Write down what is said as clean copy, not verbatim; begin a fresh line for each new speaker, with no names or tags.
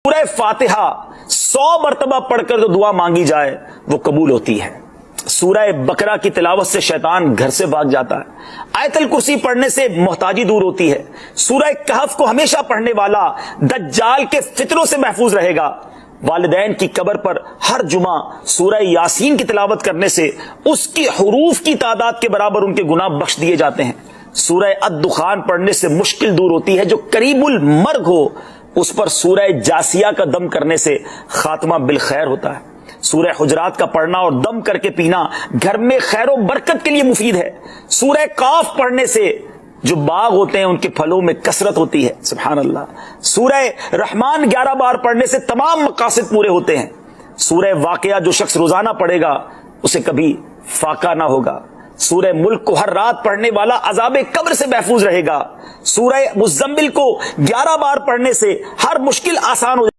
سورہ فاتحہ 100 مرتبہ پڑھ کر جو دعا مانگی جائے وہ قبول ہوتی ہے۔ سورہ بقرہ کی تلاوت سے شیطان گھر سے بھاگ جاتا ہے۔ آیت الکرسی پڑھنے سے محتاجی دور ہوتی ہے۔ سورہ کہف کو ہمیشہ پڑھنے والا دجال کے فتنوں سے محفوظ رہے گا۔ والدین کی قبر پر ہر جمعہ سورہ یاسین کی تلاوت کرنے سے اس کی حروف کی تعداد کے برابر ان کے گناہ بخش دیے جاتے ہیں۔ سورہ الدخان پڑھنے سے مشکل دور ہوتی ہے۔ جو قریب المرگ ہو اس پر سورہ جاسیہ کا دم کرنے سے خاتمہ بالخیر ہوتا ہے۔ سورہ حجرات کا پڑھنا اور دم کر کے پینا گھر میں خیر و برکت کے لیے مفید ہے۔ سورہ قاف پڑھنے سے جو باغ ہوتے ہیں ان کے پھلوں میں کثرت ہوتی ہے۔ سبحان اللہ۔ سورہ رحمان 11 بار پڑھنے سے تمام مقاصد پورے ہوتے ہیں۔ سورہ واقعہ جو شخص روزانہ پڑھے گا اسے کبھی فاقہ نہ ہوگا۔ سورہ ملک کو ہر رات پڑھنے والا عذاب قبر سے محفوظ رہے گا۔ سورہ مزمل کو 11 بار پڑھنے سے ہر مشکل آسان ہو جائے گا۔